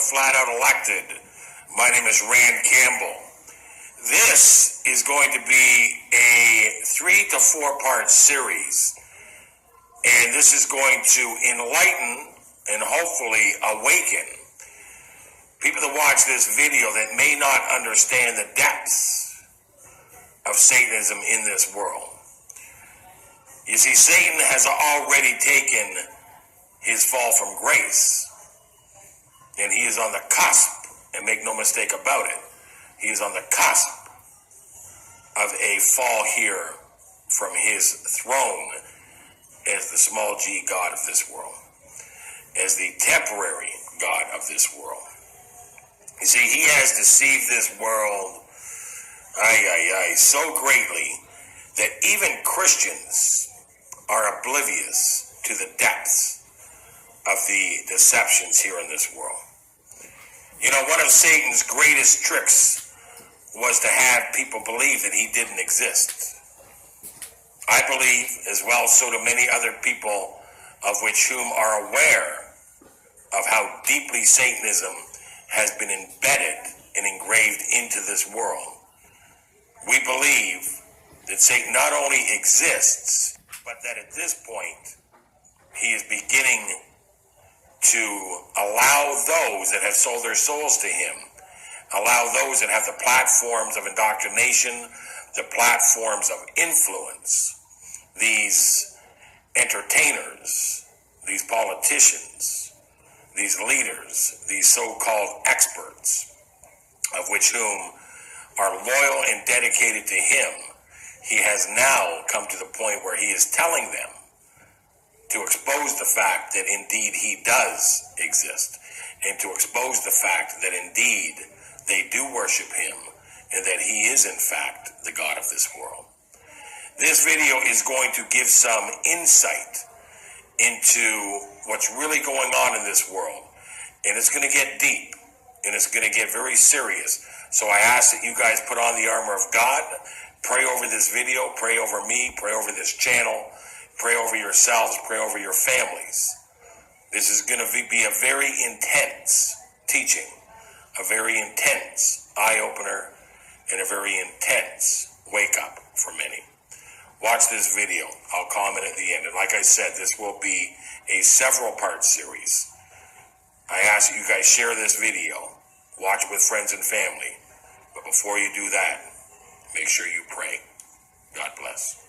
Flat Out Elected. My name is Rand Campbell. This is going to be a 3 to 4 part series, and this is going to enlighten and hopefully awaken people that watch this video that may not understand the depths of Satanism in this world. You see, Satan has already taken his fall from grace, and he is on the cusp, and make no mistake about it, he is on the cusp of a fall here from his throne as the small g God of this world, as the temporary God of this world. You see, he has deceived this world so greatly that even Christians are oblivious to the depths of the deceptions here in this world. You know, one of Satan's greatest tricks was to have people believe that he didn't exist. I believe, as well, so do many other people of which whom are aware of how deeply Satanism has been embedded and engraved into this world. We believe that Satan not only exists, but that at this point, he is beginning to allow those that have sold their souls to him, allow those that have the platforms of indoctrination, the platforms of influence, these entertainers, these politicians, these leaders, these so-called experts, of which whom are loyal and dedicated to him. He has now come to the point where he is telling them to expose the fact that indeed he does exist, and to expose the fact that indeed they do worship him, and that he is in fact the God of this world. This video is going to give some insight into what's really going on in this world, and it's going to get deep, and it's going to get very serious. So I ask that you guys put on the armor of God, pray over this video, pray over me, pray over this channel, pray over yourselves, pray over your families. This is going to be a very intense teaching, a very intense eye-opener, and a very intense wake-up for many. Watch this video. I'll comment at the end. And like I said, this will be a several-part series. I ask that you guys share this video, watch it with friends and family. But before you do that, make sure you pray. God bless.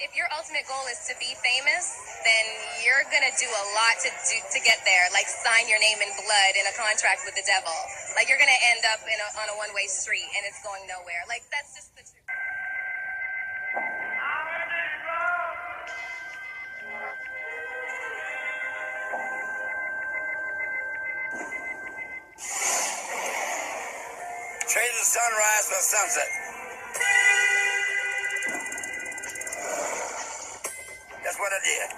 If your ultimate goal is to be famous, then you're gonna do a lot to get there. Like sign your name in blood in a contract with the devil. Like you're gonna end up on a one-way street and it's going nowhere. Like that's just the truth. Trade the sunrise for sunset. That's what I did.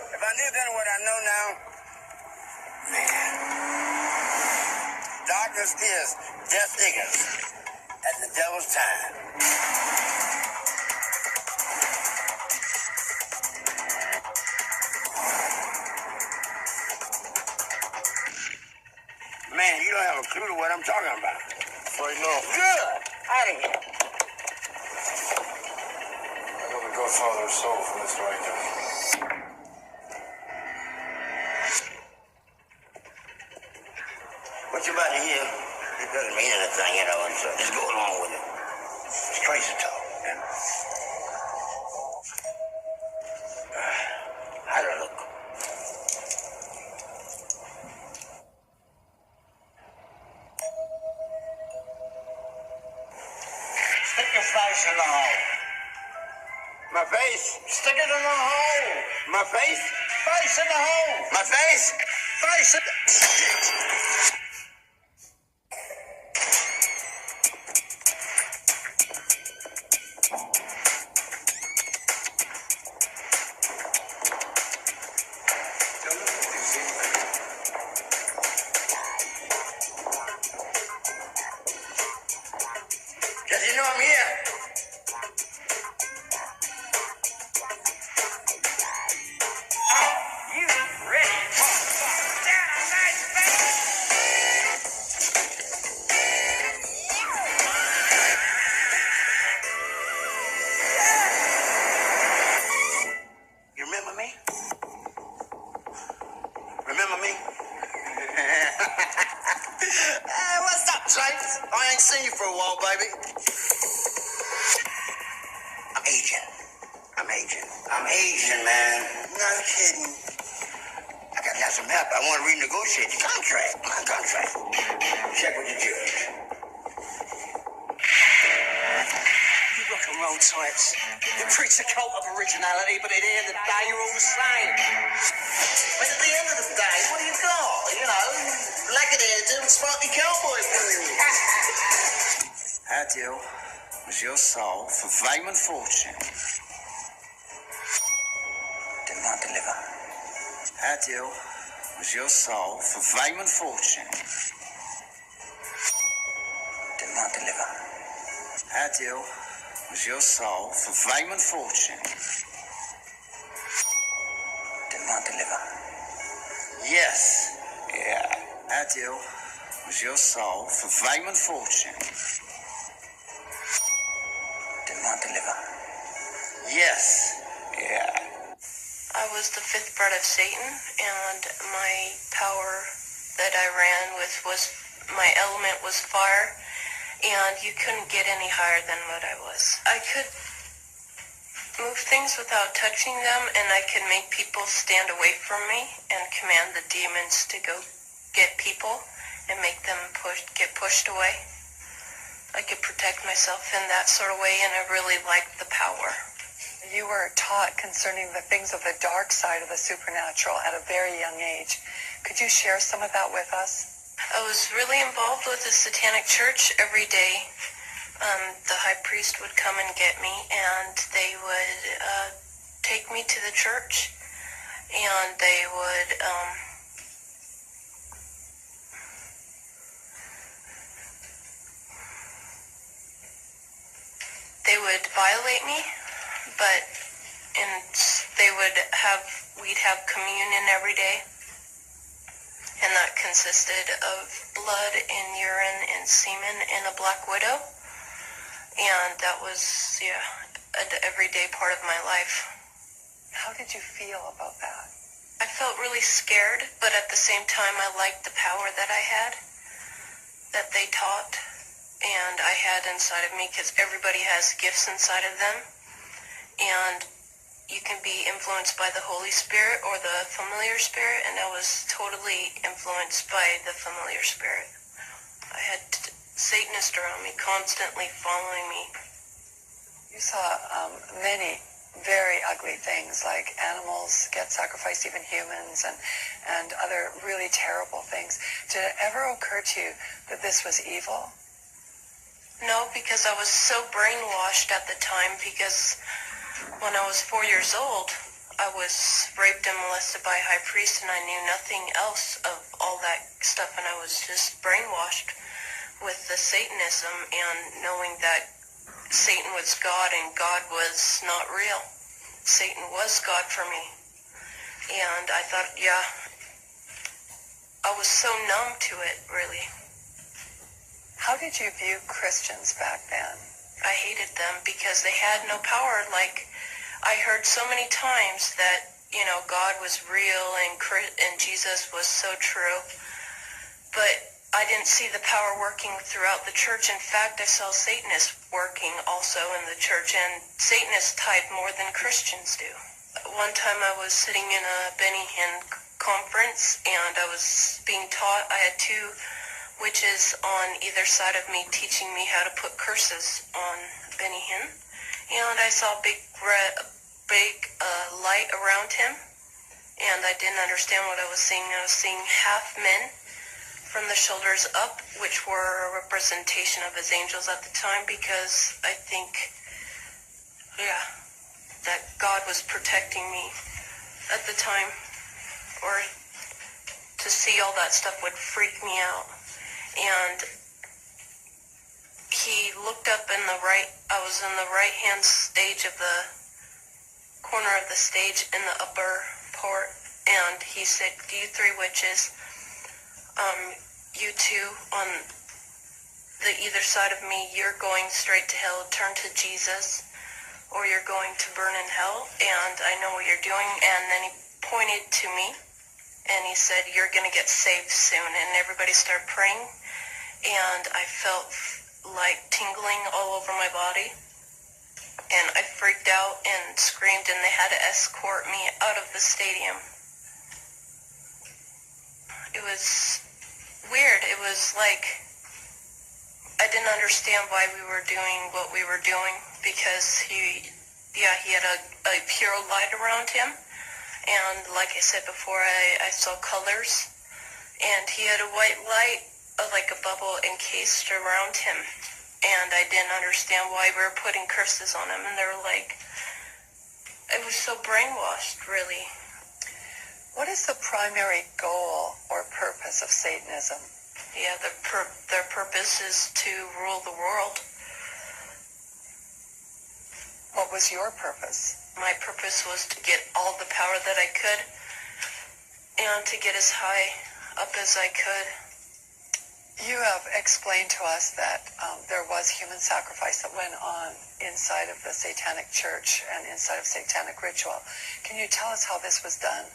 If I knew then what I know now, man, darkness is just ignorance at the devil's time. Man, you don't have a clue to what I'm talking about. Right now, Good. Out of here. I know the Godfather's soul from this right now. What you about to hear, it doesn't mean anything, you know, and so just go along with it. It's crazy talk, man. How do I look? Stick your face in the hole. My face? Stick it in the hole. My face? Face in the hole. My face? Face in the... Does he know I'm here? kidding. I got some help. I want to renegotiate the contract. My contract. Check with the judge. You rock and roll types. You preach a cult of originality, but at the end of the day, you're all the same. But at the end of the day, what do you got? You know, black and hair and sparkly cowboy blues. Our deal was your soul for fame and fortune. Did not deliver. Our deal was your soul for fame and fortune. Did not deliver. Our deal was your soul for fame and fortune. Did not deliver. Yes. Yeah. Our deal was your soul for fame and fortune. Did not deliver. Yes. Yeah. I was the fifth bread of Satan, and my power that I ran with was, my element was fire, and you couldn't get any higher than what I was. I could move things without touching them, and I could make people stand away from me and command the demons to go get people and make them get pushed away. I could protect myself in that sort of way, and I really liked the power. You were taught concerning the things of the dark side of the supernatural at a very young age. Could you share some of that with us? I was really involved with the Satanic Church every day. The high priest would come and get me, and they would take me to the church, and they would violate me, but we'd have communion every day, and that consisted of blood and urine and semen and a black widow, and that was, an everyday part of my life. How did you feel about that? I felt really scared, but at the same time I liked the power that I had, that they taught, and I had inside of me, because everybody has gifts inside of them, and you can be influenced by the Holy Spirit or the familiar spirit, and I was totally influenced by the familiar spirit. I had Satanists around me, constantly following me. You saw many very ugly things, like animals get sacrificed, even humans, and other really terrible things. Did it ever occur to you that this was evil? No, because I was so brainwashed at the time, because when I was 4 years old, I was raped and molested by a high priest, and I knew nothing else of all that stuff, and I was just brainwashed with the Satanism and knowing that Satan was God and God was not real. Satan was God for me. And I thought, I was so numb to it, really. How did you view Christians back then? I hated them because they had no power. Like, I heard so many times that, God was real and Jesus was so true. But I didn't see the power working throughout the church. In fact, I saw Satanists working also in the church, and Satanists tithe more than Christians do. One time I was sitting in a Benny Hinn conference, and I was being taught. I had two witches on either side of me teaching me how to put curses on Benny Hinn, and I saw a big light around him, and I didn't understand what I was seeing. I was seeing half men from the shoulders up, which were a representation of his angels at the time, because I think, that God was protecting me at the time, or to see all that stuff would freak me out. And he looked up I was in the right-hand stage of the corner of the stage in the upper part, and he said, "You three witches, you two on the either side of me, you're going straight to hell. Turn to Jesus, or you're going to burn in hell, and I know what you're doing." And then he pointed to me, and he said, "You're going to get saved soon." And everybody started praying, and I felt like tingling all over my body. And I freaked out and screamed, and they had to escort me out of the stadium. It was weird. It was like I didn't understand why we were doing what we were doing, because he had a pure light around him. And like I said before, I saw colors, and he had a white light, like a bubble encased around him. And I didn't understand why we were putting curses on him. And they were like, it was so brainwashed, really. What is the primary goal or purpose of Satanism? Yeah, their purpose is to rule the world. What was your purpose? My purpose was to get all the power that I could, and to get as high up as I could. You have explained to us that there was human sacrifice that went on inside of the Satanic Church and inside of Satanic ritual. Can you tell us how this was done?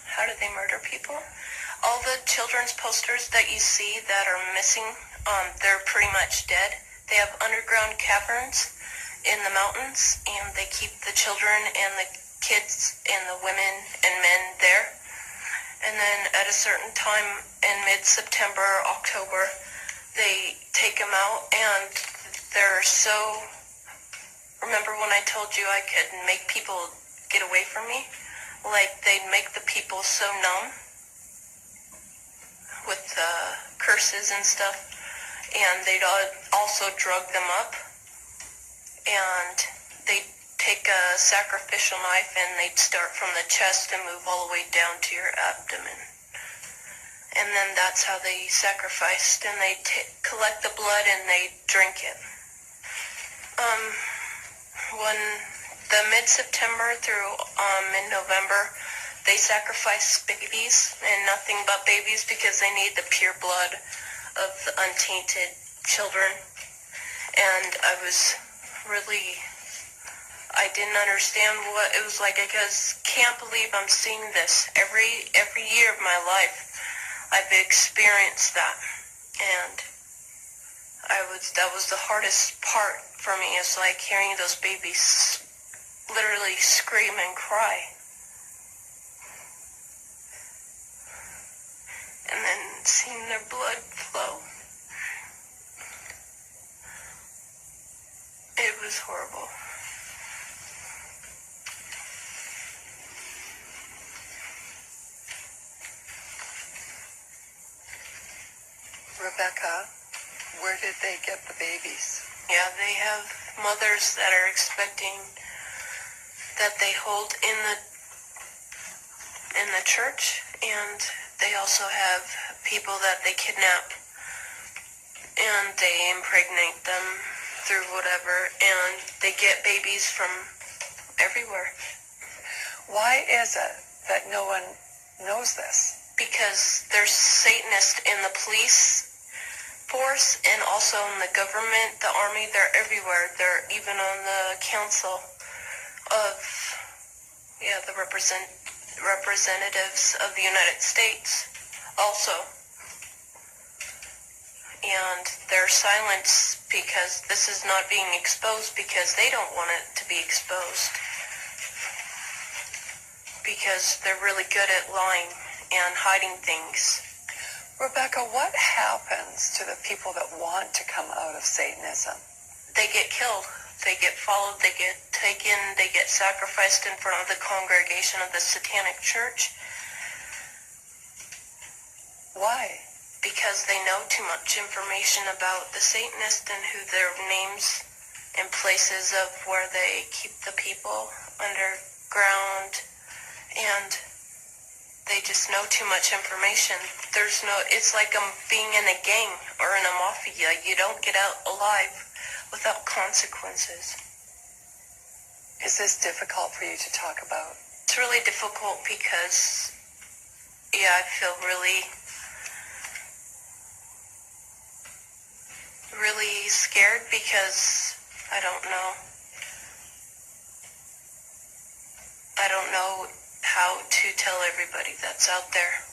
How did they murder people? All the children's posters that you see that are missing, they're pretty much dead. They have underground caverns in the mountains, and they keep the children and the kids and the women and men there. And then at a certain time in mid-September, October, they take them out, and they're so... Remember when I told you I could make people get away from me? Like, they'd make the people so numb with curses and stuff, and they'd also drug them up, and they'd take a sacrificial knife and they'd start from the chest and move all the way down to your abdomen. And then that's how they sacrificed, and they collect the blood and they drink it. When the mid-September through mid-November, they sacrifice babies, and nothing but babies, because they need the pure blood of the untainted children. And I didn't understand what it was like. I just can't believe I'm seeing this. Every year of my life, I've experienced that. And that was the hardest part for me, is like hearing those babies literally scream and cry. And then seeing their blood flow. It was horrible. Rebecca, where did they get the babies? Yeah, they have mothers that are expecting, that they hold in the church, and they also have people that they kidnap, and they impregnate them through whatever, and they get babies from everywhere. Why is it that no one knows this? Because there's Satanists in the police force, and also in the government, the army. They're everywhere. They're even on the council of, the representatives of the United States also. And they're silenced because this is not being exposed, because they don't want it to be exposed. Because they're really good at lying and hiding things. Rebecca, what happens to the people that want to come out of Satanism? They get killed. They get followed. They get taken. They get sacrificed in front of the congregation of the Satanic Church. Why? Because they know too much information about the Satanists and who their names and places of where they keep the people underground, and they just know too much information. It's like being in a gang or in a mafia. You don't get out alive without consequences. Is this difficult for you to talk about? It's really difficult because, I feel really scared, because I don't know how to tell everybody that's out there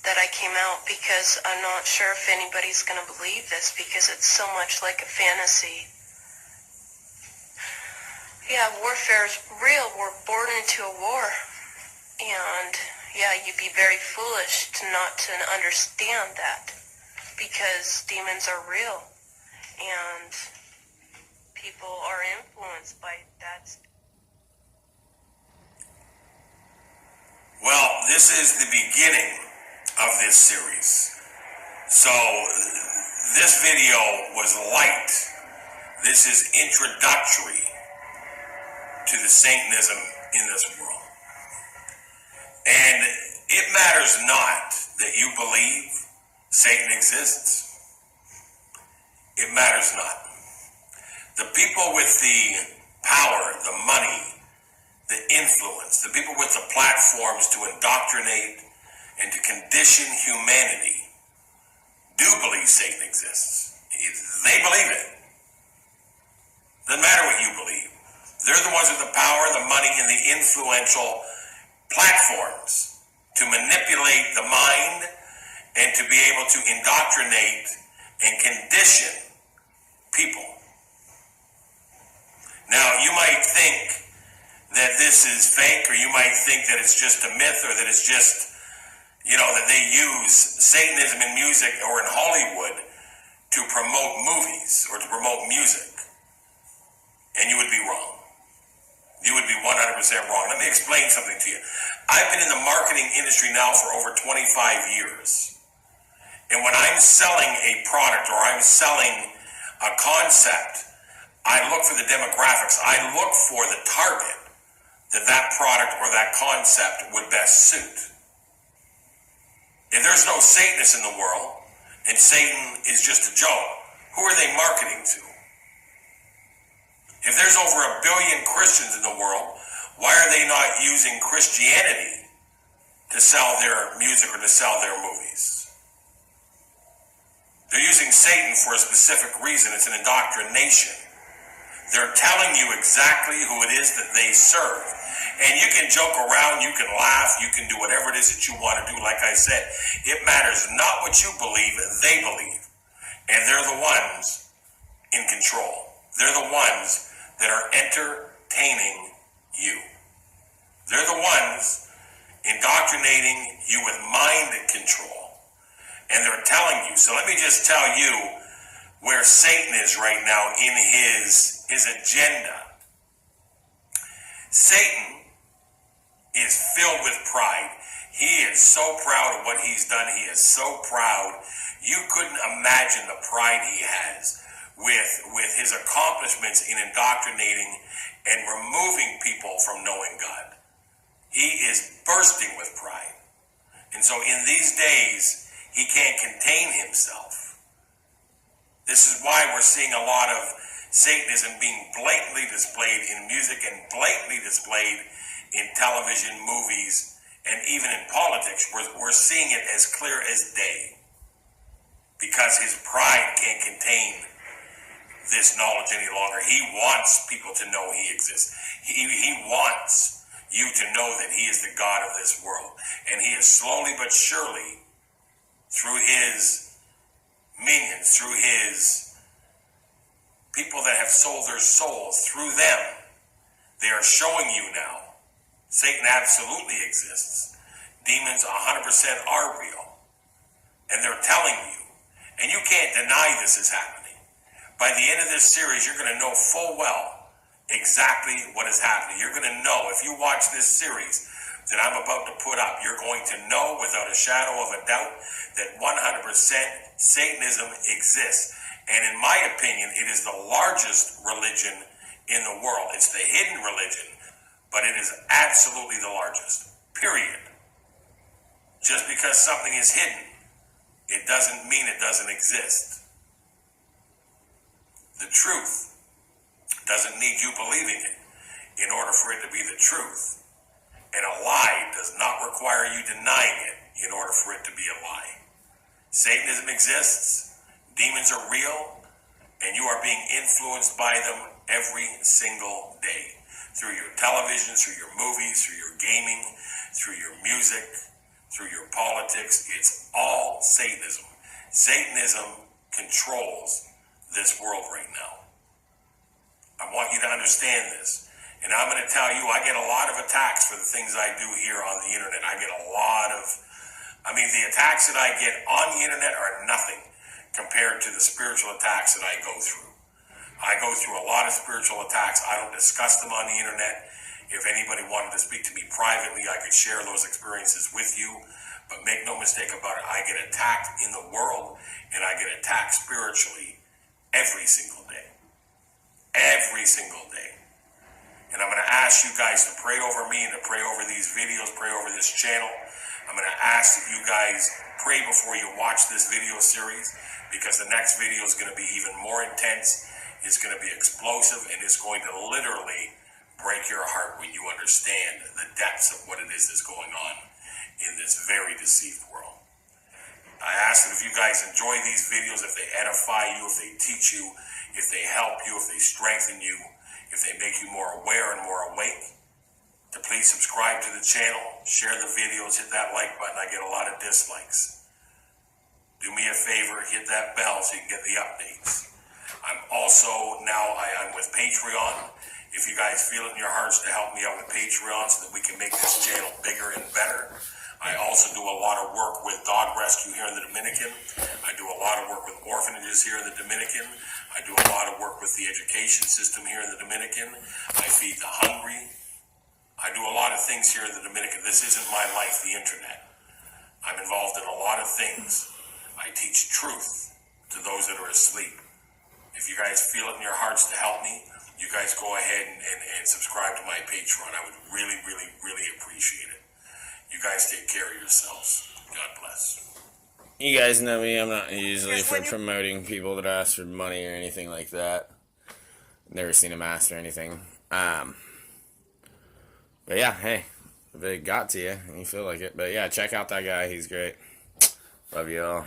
that I came out, because I'm not sure if anybody's going to believe this, because it's so much like a fantasy Yeah, warfare is real. We're born into a war. And yeah, you'd be very foolish not to understand that, because demons are real and people are influenced by that. Well, this is the beginning of this series. So this video was light. This is introductory to the Satanism in this world. And it matters not that you believe Satan exists. It matters not. The people with the power, the money, the influence, the people with the platforms to indoctrinate and to condition humanity do believe Satan exists. They believe it. Doesn't matter what you believe. They're the ones with the power, the money, and the influential platforms to manipulate the mind and to be able to indoctrinate and condition people. Now, you might think that this is fake, or you might think that it's just a myth, or that it's just, that they use Satanism in music or in Hollywood to promote movies or to promote music. And you would be wrong. You would be 100% wrong. Let me explain something to you. I've been in the marketing industry now for over 25 years. And when I'm selling a product or I'm selling a concept, I look for the demographics. I look for the target that product or that concept would best suit. If there's no Satanists in the world and Satan is just a joke, who are they marketing to? If there's over 1 billion Christians in the world, why are they not using Christianity to sell their music or to sell their movies? They're using Satan for a specific reason. It's an indoctrination. They're telling you exactly who it is that they serve. And you can joke around, you can laugh, you can do whatever it is that you want to do. Like I said, it matters not what you believe, they believe. And they're the ones in control. They're the ones that are entertaining you. They're the ones indoctrinating you with mind control. And they're telling you. So let me just tell you where Satan is right now in his agenda. Satan is filled with pride. He is so proud of what he's done. He is so proud. You couldn't imagine the pride he has with his accomplishments in indoctrinating and removing people from knowing God. He is bursting with pride. And so in these days, he can't contain himself. This is why we're seeing a lot of Satanism being blatantly displayed in music and blatantly displayed in television, movies, and even in politics. We're seeing it as clear as day because his pride can't contain this knowledge any longer. He wants people to know he exists. He wants you to know that he is the God of this world. And he is slowly but surely, through his minions, through his people that have sold their souls, through them, they are showing you now Satan absolutely exists. Demons 100% are real. And they're telling you. And you can't deny this is happening. By the end of this series, you're going to know full well exactly what is happening. You're going to know, if you watch this series that I'm about to put up, you're going to know without a shadow of a doubt that 100% Satanism exists. And in my opinion, it is the largest religion in the world. It's the hidden religion, but it is absolutely the largest, period. Just because something is hidden, it doesn't mean it doesn't exist. The truth doesn't need you believing it in order for it to be the truth. And a lie does not require you denying it in order for it to be a lie. Satanism exists, demons are real, and you are being influenced by them every single day. Through your television, through your movies, through your gaming, through your music, through your politics. It's all Satanism. Satanism controls this world right now. I want you to understand this. And I'm going to tell you, I get a lot of attacks for the things I do here on the internet. I get a lot of, the attacks that I get on the internet are nothing compared to the spiritual attacks that I go through. I go through a lot of spiritual attacks. I don't discuss them on the internet. If anybody wanted to speak to me privately, I could share those experiences with you. But make no mistake about it, I get attacked in the world, and I get attacked spiritually every single day. Every single day. And I'm going to ask you guys to pray over me and to pray over these videos, pray over this channel. I'm going to ask that you guys pray before you watch this video series, because the next video is going to be even more intense. It's going to be explosive, and it's going to literally break your heart when you understand the depths of what it is that's going on in this very deceived world. I ask that if you guys enjoy these videos, if they edify you, if they teach you, if they help you, if they strengthen you, if they make you more aware and more awake, to please subscribe to the channel, share the videos, hit that like button. I get a lot of dislikes. Do me a favor, hit that bell so you can get the updates. I'm also I'm with Patreon. If you guys feel it in your hearts to help me out with Patreon so that we can make this channel bigger and better. I also do a lot of work with dog rescue here in the Dominican. I do a lot of work with orphanages here in the Dominican. I do a lot of work with the education system here in the Dominican. I feed the hungry. I do a lot of things here in the Dominican. This isn't my life, the internet. I'm involved in a lot of things. I teach truth to those that are asleep. If you guys feel it in your hearts to help me, you guys go ahead and subscribe to my Patreon. I would really, really, really appreciate it. You guys take care of yourselves. God bless. You guys know me. I'm not usually for promoting people that ask for money or anything like that. Never seen them ask for anything. But yeah, hey, if it got to you and you feel like it. But yeah, check out that guy. He's great. Love you all.